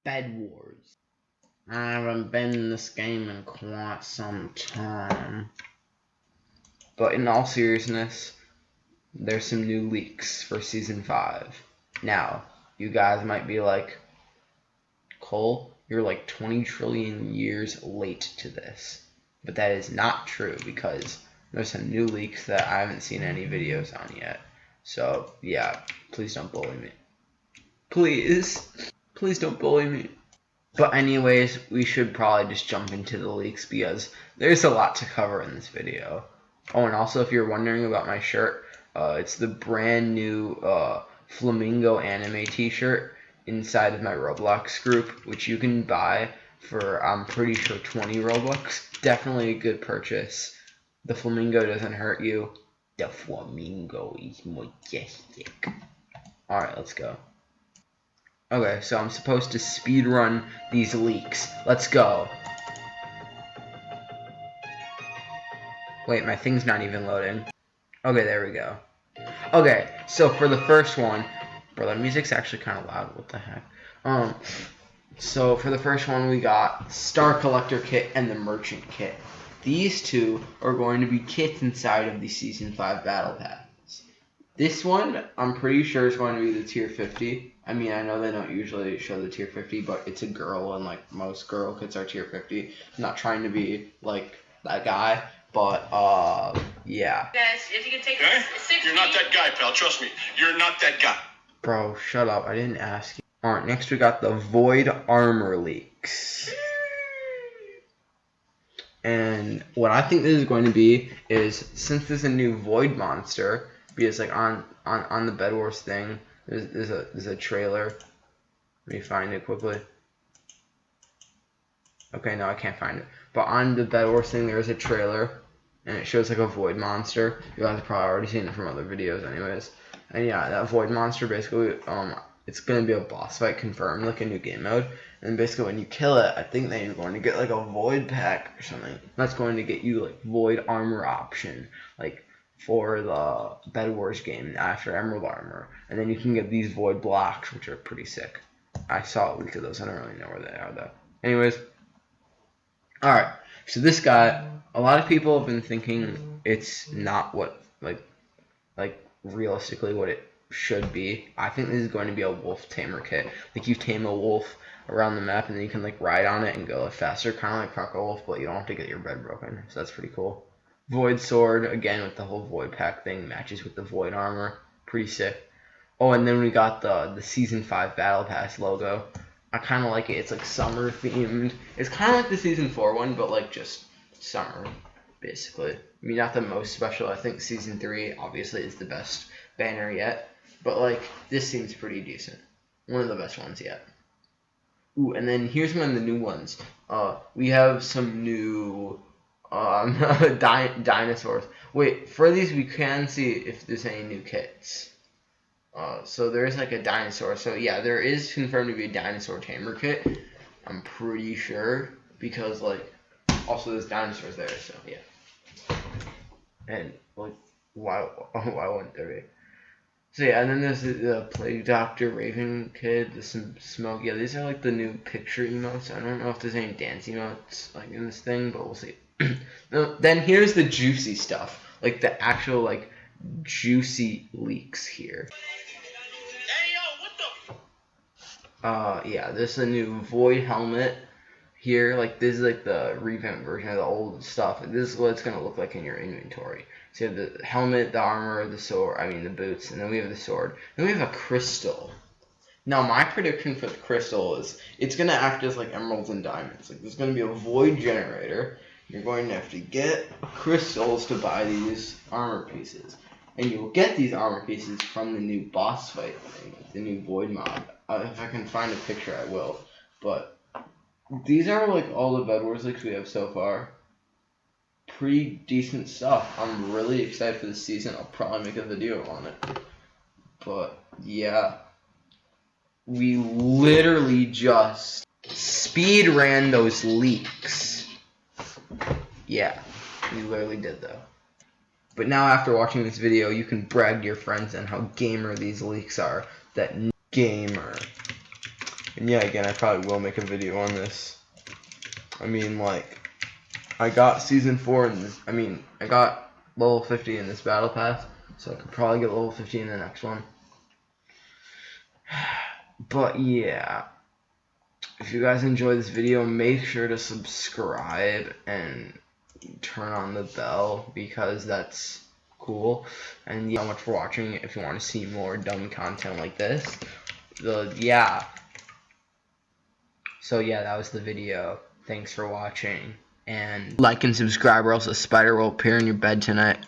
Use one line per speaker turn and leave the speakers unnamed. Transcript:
Bedwars. I haven't been in this game in quite some time. But in all seriousness, there's some new leaks for Season 5. Now, you guys might be like, Cole, you're like 20 trillion years late to this. But that is not true because there's some new leaks that I haven't seen any videos on yet. So, yeah, please don't bully me. Please don't bully me. But anyways, we should probably just jump into the leaks because there's a lot to cover in this video. Oh, and also if you're wondering about my shirt, it's the brand new Flamingo anime t-shirt inside of my Roblox group, which you can buy for, I'm pretty sure, 20 Robux. Definitely a good purchase. The flamingo doesn't hurt you. The flamingo is majestic. Alright, let's go. Okay, so I'm supposed to speedrun these leaks. Let's go. Wait, my thing's not even loading. Okay, there we go. Okay, so for the first one, bro, that music's actually kind of loud. What the heck? So for the first one, we got Star Collector Kit and the Merchant Kit. These two are going to be kits inside of the Season 5 Battle Pass. This one, I'm pretty sure is going to be the Tier 50. I mean, I know they don't usually show the Tier 50, but it's a girl, and like most girl kits are Tier 50. I'm not trying to be like that guy, but yeah.
Guys, if you can take
okay?
60.
You're not that guy, pal. Trust me. You're not that guy.
Bro, shut up. I didn't ask you. Alright, next we got the Void Armor leaks. And what I think this is going to be is, since there's a new Void monster, because like on the Bedwars thing, there's a trailer. Let me find it quickly. Okay, no, I can't find it. But on the Bedwars thing, there's a trailer, and it shows like a Void monster. You guys have probably already seen it from other videos, anyways. And yeah, that Void monster basically, it's gonna be a boss fight confirmed, like a new game mode. And basically, when you kill it, I think that you're going to get like a Void pack or something. That's going to get you like Void armor option, like for the Bedwars game after Emerald armor. And then you can get these Void blocks, which are pretty sick. I saw a leak of those. I don't really know where they are though. Anyways, all right. So this guy, a lot of people have been thinking it's not what like realistically what it should be. I think this is going to be a wolf tamer kit. Like you tame a wolf around the map and then you can like ride on it and go faster, kind of like Croco Wolf, but you don't have to get your bed broken. So that's pretty cool. Void sword, again with the whole Void pack thing, matches with the Void armor. Pretty sick. Oh, and then we got the Season 5 Battle Pass logo. I kind of like it. It's like summer themed. It's kind of like the Season 4 one, but like just summer, basically. I mean, not the most special. I think Season 3 obviously is the best banner yet. But like, this seems pretty decent. One of the best ones yet. Ooh, and then here's one of the new ones. We have some new dinosaurs. Wait, for these we can see if there's any new kits. So there's like a dinosaur. So yeah, there is confirmed to be a dinosaur tamer kit. I'm pretty sure because like also there's dinosaurs there. So yeah. And like why wouldn't there be? So yeah, and then there's the Plague Doctor, Raven Kid, there's some Smoke. Yeah, these are like the new picture emotes. I don't know if there's any dance emotes like in this thing, but we'll see. Then here's the juicy stuff, like the actual like juicy leaks here.
Hey, yo, what the?
Yeah, this is a new Void helmet here. Like this is like the revamped version of the old stuff. This is what it's gonna look like in your inventory. So you have the helmet, the armor, the sword, the boots, and then we have the sword. Then we have a crystal. Now my prediction for the crystal is it's going to act as like emeralds and diamonds. Like there's going to be a void generator. You're going to have to get crystals to buy these armor pieces. And you'll get these armor pieces from the new boss fight thing, the new void mob. If I can find a picture, I will. But these are like all the Bedwars leaks we have so far. Pretty decent stuff. I'm really excited for this season. I'll probably make a video on it. But yeah, we literally just speed ran those leaks. Yeah, we literally did though. But now after watching this video, you can brag to your friends on how gamer these leaks are. That gamer. And yeah, again, I probably will make a video on this. I mean, like, I got season 4 I got level 50 in this battle pass, so I could probably get level 50 in the next one. But yeah, if you guys enjoyed this video, make sure to subscribe and turn on the bell, because that's cool. And yeah, so much for watching. If you want to see more dumb content like this, yeah. So yeah, that was the video. Thanks for watching, and like and subscribe, or else a spider will appear in your bed tonight.